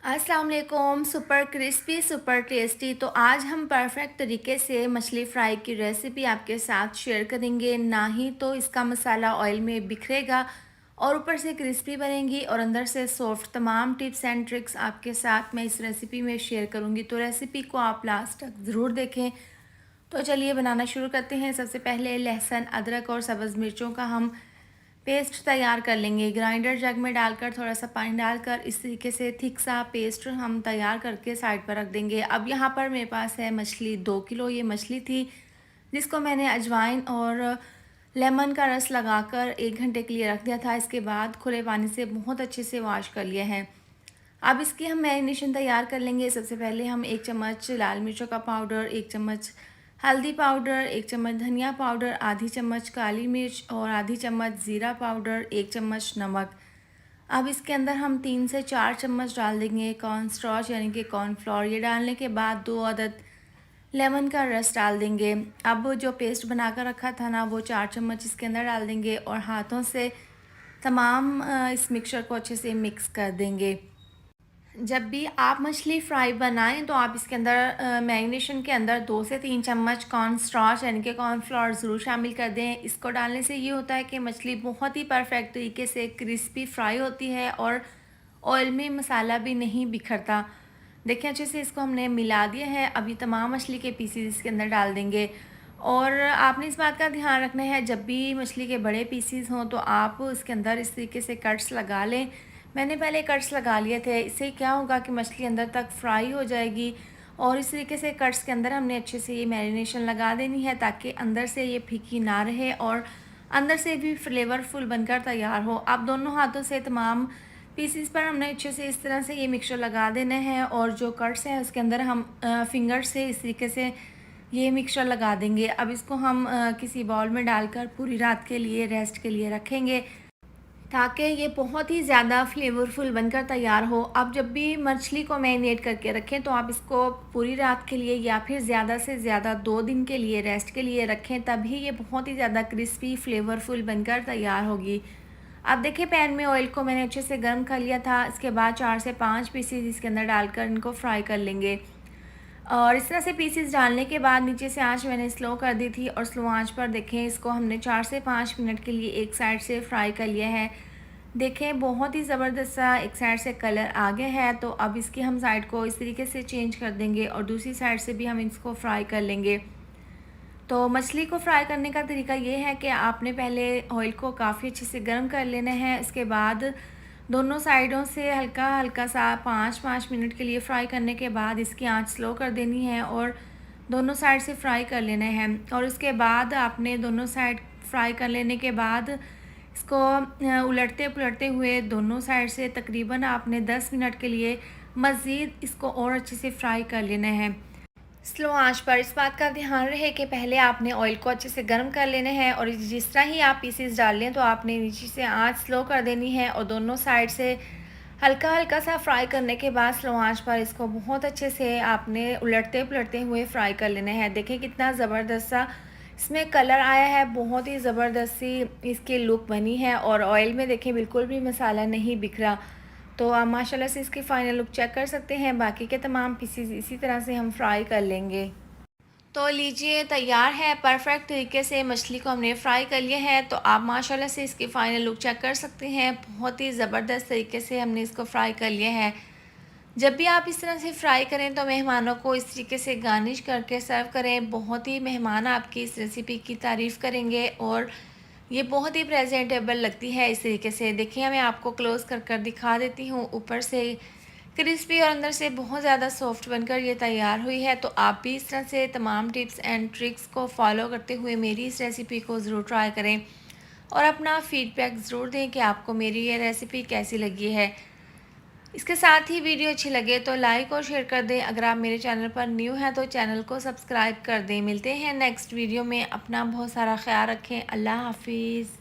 अस्सलाम वालेकुम। Super crispy super tasty. तो आज हम परफेक्ट तरीके से मछली फ्राई की रेसिपी आपके साथ शेयर करेंगे। ना ही तो इसका मसाला ऑयल में बिखरेगा और ऊपर से क्रिस्पी बनेंगी और अंदर से सॉफ्ट। तमाम टिप्स एंड ट्रिक्स आपके साथ मैं इस रेसिपी में शेयर करूंगी, तो रेसिपी को आप लास्ट तक ज़रूर देखें। तो चलिए बनाना शुरू करते हैं। सबसे पहले लहसुन, अदरक और सब्ज़ मिर्चों का हम पेस्ट तैयार कर लेंगे। ग्राइंडर जग में डालकर थोड़ा सा पानी डालकर इस तरीके से थिक सा पेस्ट हम तैयार करके साइड पर रख देंगे। अब यहाँ पर मेरे पास है मछली 2 किलो। ये मछली थी जिसको मैंने अजवाइन और लेमन का रस लगाकर 1 घंटे के लिए रख दिया था। इसके बाद खुले पानी से बहुत अच्छे से वॉश कर लिया है। अब इसकी हम मैरिनेशन तैयार कर लेंगे। सबसे पहले हम 1 चम्मच लाल मिर्चों का पाउडर, 1 चम्मच हल्दी पाउडर, 1 चम्मच धनिया पाउडर, आधी चम्मच काली मिर्च और आधी चम्मच ज़ीरा पाउडर, 1 चम्मच नमक। अब इसके अंदर हम 3 से 4 चम्मच डाल देंगे कॉर्न स्टार्च यानी कि कॉर्नफ्लोर। ये डालने के बाद 2 अदद लेमन का रस डाल देंगे। अब जो पेस्ट बना कर रखा था ना, वो 4 चम्मच इसके अंदर डाल देंगे और हाथों से तमाम इस मिक्सचर को अच्छे से मिक्स कर देंगे। जब भी आप मछली फ्राई बनाएं तो आप इसके अंदर मैरिनेशन के अंदर 2 से 3 चम्मच कॉर्न स्टार्च यानी कि कॉर्नफ्लोर ज़रूर शामिल कर दें। इसको डालने से ये होता है कि मछली बहुत ही परफेक्ट तरीके से क्रिस्पी फ्राई होती है और ऑयल में मसाला भी नहीं बिखरता। देखिए अच्छे से इसको हमने मिला दिया है। अभी तमाम मछली के पीसीज इसके अंदर डाल देंगे और आपने इस बात का ध्यान रखना है, जब भी मछली के बड़े पीसीज हों तो आप इसके अंदर इस तरीके से कट्स लगा लें। मैंने पहले कट्स लगा लिए थे। इससे क्या होगा कि मछली अंदर तक फ्राई हो जाएगी और इस तरीके से कट्स के अंदर हमने अच्छे से ये मैरिनेशन लगा देनी है ताकि अंदर से ये फीकी ना रहे और अंदर से भी फ्लेवरफुल बनकर तैयार हो। आप दोनों हाथों से तमाम पीसीस पर हमने अच्छे से इस तरह से ये मिक्सचर लगा देना है और जो कट्स हैं उसके अंदर हम फिंगर से इस तरीके से ये मिक्सचर लगा देंगे। अब इसको हम किसी बाउल में डालकर पूरी रात के लिए रेस्ट के लिए रखेंगे ताकि ये बहुत ही ज़्यादा फ्लेवरफुल बनकर तैयार हो। अब जब भी मछली को मैरिनेट करके रखें तो आप इसको पूरी रात के लिए या फिर ज़्यादा से ज़्यादा 2 दिन के लिए रेस्ट के लिए रखें, तभी ये बहुत ही ज़्यादा क्रिस्पी फ्लेवरफुल बनकर तैयार होगी। अब देखिए पैन में ऑयल को मैंने अच्छे से गर्म कर लिया था। इसके बाद 4 से 5 पीसीज इसके अंदर डालकर इनको फ्राई कर लेंगे और इस तरह से पीसेस डालने के बाद नीचे से आंच मैंने स्लो कर दी थी और स्लो आंच पर देखें इसको हमने 4 से 5 मिनट के लिए एक साइड से फ्राई कर लिया है। देखें बहुत ही ज़बरदस्त सा एक साइड से कलर आ गया है। तो अब इसकी हम साइड को इस तरीके से चेंज कर देंगे और दूसरी साइड से भी हम इसको फ्राई कर लेंगे। तो मछली को फ्राई करने का तरीका ये है कि आपने पहले ऑयल को काफ़ी अच्छे से गर्म कर लेना है। इसके बाद दोनों साइडों से हल्का हल्का सा 5-5 मिनट के लिए फ्राई करने के बाद इसकी आंच स्लो कर देनी है और दोनों साइड से फ्राई कर लेना है। और उसके बाद आपने दोनों साइड फ्राई कर लेने के बाद इसको उलटते पुलटते हुए दोनों साइड से तकरीबन आपने 10 मिनट के लिए मज़ीद इसको और अच्छे से फ्राई कर लेना है स्लो आंच पर। इस बात का ध्यान रहे कि पहले आपने ऑयल को अच्छे से गर्म कर लेना है और जिस तरह ही आप पीसेस डाल लें तो आपने नीचे से आंच स्लो कर देनी है और दोनों साइड से हल्का हल्का सा फ्राई करने के बाद स्लो आंच पर इसको बहुत अच्छे से आपने उलटते पुलटते हुए फ्राई कर लेना है। देखें कितना ज़बरदस्त सा इसमें कलर आया है, बहुत ही ज़बरदस्त सी इसकी लुक बनी है और ऑयल में देखें बिल्कुल भी मसाला नहीं बिखरा। तो आप माशाल्लाह से इसकी फ़ाइनल लुक चेक कर सकते हैं। बाकी के तमाम पीसेस इसी तरह से हम फ्राई कर लेंगे। तो लीजिए तैयार है परफेक्ट तरीके से मछली को हमने फ्राई कर लिया है। तो आप माशाल्लाह से इसकी फ़ाइनल लुक चेक कर सकते हैं। बहुत ही ज़बरदस्त तरीके से हमने इसको फ्राई कर लिया है। जब भी आप इस तरह से फ्राई करें तो मेहमानों को इस तरीके से गार्निश करके सर्व करें। बहुत ही मेहमान आपकी इस रेसिपी की तारीफ़ करेंगे और ये बहुत ही प्रेजेंटेबल लगती है इस तरीके से। देखिए मैं आपको क्लोज कर कर दिखा देती हूँ। ऊपर से क्रिस्पी और अंदर से बहुत ज़्यादा सॉफ्ट बनकर ये तैयार हुई है। तो आप भी इस तरह से तमाम टिप्स एंड ट्रिक्स को फॉलो करते हुए मेरी इस रेसिपी को ज़रूर ट्राई करें और अपना फीडबैक ज़रूर दें कि आपको मेरी ये रेसिपी कैसी लगी है। इसके साथ ही वीडियो अच्छी लगे तो लाइक और शेयर कर दें। अगर आप मेरे चैनल पर न्यू हैं तो चैनल को सब्सक्राइब कर दें। मिलते हैं नेक्स्ट वीडियो में। अपना बहुत सारा ख्याल रखें। अल्लाह हाफिज़।